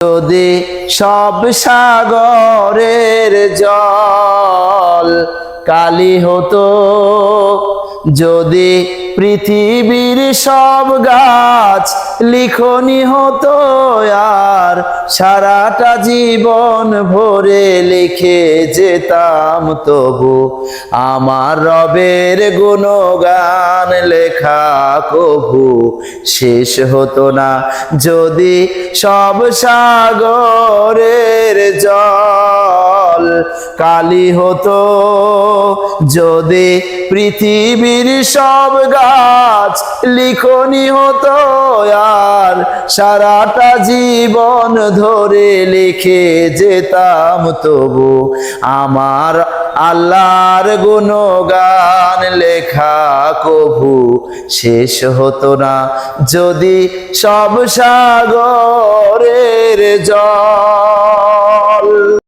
যদি সব সাগরের জল কালি হতো, যদি পৃথিবীর সব গাছ লিখনি হতো, আর সারাটা জীবন ভরে লিখে যেতাম, তবু আমার রবের গুণগান লেখা কভু শেষ হতো না। যদি সব সাগরের জল কালি হতো, যদি পৃথিবীর সব গাছ লিখনি হতো, আর সারাটা জীবন ধরে লিখে যেতাম, তবু আমার আল্লাহর গুণগান লেখা কভু শেষ হতো না। যদি সব সাগরের জল